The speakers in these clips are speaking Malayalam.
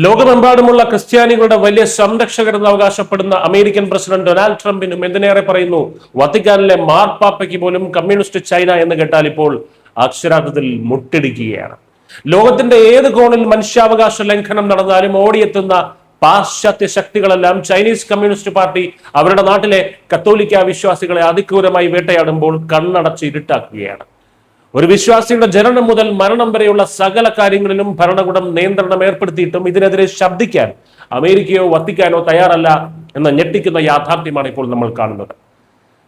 ലോകമെമ്പാടുമുള്ള ക്രിസ്ത്യാനികളുടെ വലിയ സംരക്ഷകരെന്ന് അവകാശപ്പെടുന്ന അമേരിക്കൻ പ്രസിഡന്റ് ഡൊണാൾഡ് ട്രംപിനും എന്തിനേറെ പറയുന്നു, വത്തിക്കാനിലെ മാർപ്പാപ്പയ്ക്ക് പോലും കമ്മ്യൂണിസ്റ്റ് ചൈന എന്ന് കേട്ടാൽ ഇപ്പോൾ അക്ഷരാർത്ഥത്തിൽ മുട്ടിടിക്കുകയാണ്. ലോകത്തിന്റെ ഏത് കോണിൽ മനുഷ്യാവകാശ ലംഘനം നടന്നാലും ഓടിയെത്തുന്ന പാശ്ചാത്യ ശക്തികളെല്ലാം ചൈനീസ് കമ്മ്യൂണിസ്റ്റ് പാർട്ടി അവരുടെ നാട്ടിലെ കത്തോലിക്ക വിശ്വാസികളെ അതിക്രൂരമായി വേട്ടയാടുമ്പോൾ കണ്ണടച്ച് ഇരുട്ടാക്കുകയാണ്. ഒരു വിശ്വാസിയുടെ ജനനം മുതൽ മരണം വരെയുള്ള സകല കാര്യങ്ങളിലും ഭരണകൂടം നിയന്ത്രണം ഏർപ്പെടുത്തിയിട്ടും ഇതിനെതിരെ ശബ്ദിക്കാൻ അമേരിക്കയോ വത്തിക്കാനോ തയ്യാറല്ല എന്ന ഞെട്ടിക്കുന്ന യാഥാർത്ഥ്യമാണ് ഇപ്പോൾ നമ്മൾ കാണുന്നത്.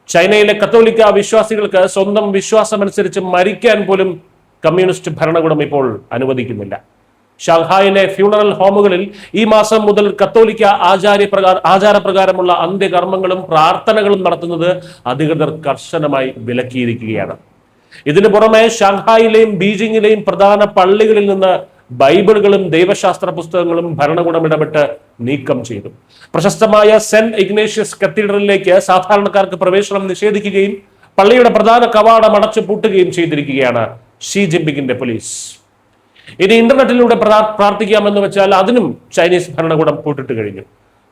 ചൈനയിലെ കത്തോലിക്ക വിശ്വാസികൾക്ക് സ്വന്തം വിശ്വാസമനുസരിച്ച് മരിക്കാൻ പോലും കമ്മ്യൂണിസ്റ്റ് ഭരണകൂടം ഇപ്പോൾ അനുവദിക്കുന്നില്ല. ഷാങ്ഹായിലെ ഫ്യൂണറൽ ഹോമുകളിൽ ഈ മാസം മുതൽ കത്തോലിക്ക ആചാരപ്രകാരമുള്ള അന്ത്യകർമ്മങ്ങളും പ്രാർത്ഥനകളും നടത്തുന്നത് അധികൃതർ കർശനമായി വിലക്കിയിരിക്കുകയാണ്. ഇതിനു പുറമെ ഷാങ്ഹായിലെയും ബീജിംഗിലെയും പ്രധാന പള്ളികളിൽ നിന്ന് ബൈബിളുകളും ദൈവശാസ്ത്ര പുസ്തകങ്ങളും ഭരണകൂടം ഇടപെട്ട് നീക്കം ചെയ്തു. പ്രശസ്തമായ സെന്റ് ഇഗ്നേഷ്യസ് കത്തീഡ്രലിലേക്ക് സാധാരണക്കാർക്ക് പ്രവേശനം നിഷേധിക്കുകയും പള്ളിയുടെ പ്രധാന കവാടം അടച്ചു പൂട്ടുകയും ചെയ്തിരിക്കുകയാണ് ഷീ ജിൻപിങ്ങിന്റെ പോലീസ്. ഇനി ഇന്റർനെറ്റിലൂടെ പ്രാർത്ഥിക്കാമെന്ന് വെച്ചാൽ അതിനും ചൈനീസ് ഭരണകൂടം പൂട്ടിട്ട് കഴിഞ്ഞു.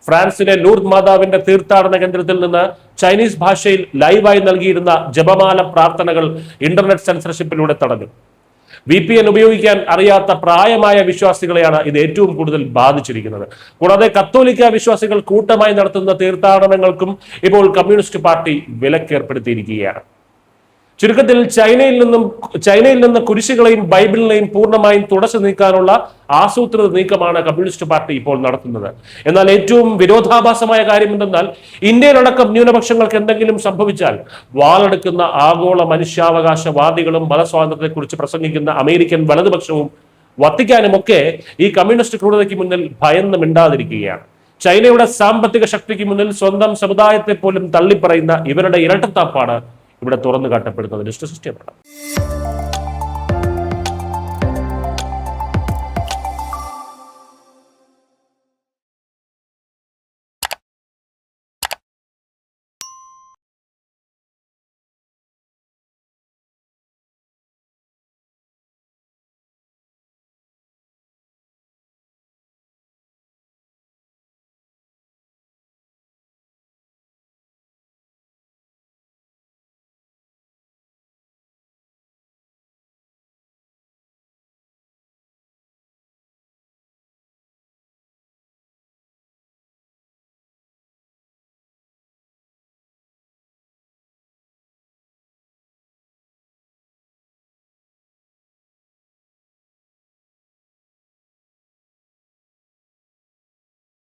ഫ്രാൻസിലെ ലൂർദ് മാതാവിന്റെ തീർത്ഥാടന കേന്ദ്രത്തിൽ നിന്ന് ചൈനീസ് ഭാഷയിൽ ലൈവായി നൽകിയിരുന്ന ജപമാല പ്രാർത്ഥനകൾ ഇന്റർനെറ്റ് സെൻസർഷിപ്പിലൂടെ തടഞ്ഞു. VPN ഉപയോഗിക്കാൻ അറിയാത്ത പ്രായമായ വിശ്വാസികളെയാണ് ഇത് ഏറ്റവും കൂടുതൽ ബാധിച്ചിരിക്കുന്നത്. കൂടാതെ കത്തോലിക്ക വിശ്വാസികൾ കൂട്ടമായി നടത്തുന്ന തീർത്ഥാടനങ്ങൾക്കും ഇപ്പോൾ കമ്മ്യൂണിസ്റ്റ് പാർട്ടി വിലക്കേർപ്പെടുത്തിയിരിക്കുകയാണ്. ചുരുക്കത്തിൽ ചൈനയിൽ നിന്ന് കുരിശുകളെയും ബൈബിളിനെയും പൂർണ്ണമായും തുടച്ചു നീക്കാനുള്ള ആസൂത്രിത നീക്കമാണ് കമ്മ്യൂണിസ്റ്റ് പാർട്ടി ഇപ്പോൾ നടത്തുന്നത്. എന്നാൽ ഏറ്റവും വിരോധാഭാസമായ കാര്യം എന്തെന്നാൽ ഇന്ത്യയിലടക്കം ന്യൂനപക്ഷങ്ങൾക്ക് എന്തെങ്കിലും സംഭവിച്ചാൽ വാളെടുക്കുന്ന ആഗോള മനുഷ്യാവകാശവാദികളും മതസ്വാതന്ത്ര്യത്തെക്കുറിച്ച് പ്രസംഗിക്കുന്ന അമേരിക്കൻ വലതുപക്ഷവും വത്തിക്കാനുമൊക്കെ ഈ കമ്മ്യൂണിസ്റ്റ് ക്രൂരതയ്ക്ക് മുന്നിൽ ഭയന്ന് മിണ്ടാതിരിക്കുകയാണ്. ചൈനയുടെ സാമ്പത്തിക ശക്തിക്ക് മുന്നിൽ സ്വന്തം സമുദായത്തെ പോലും തള്ളിപ്പറയുന്ന ഇവരുടെ ഇരട്ടത്താപ്പാണ് ഇവിടെ തുറന്നു കാട്ടപ്പെടുന്നത്.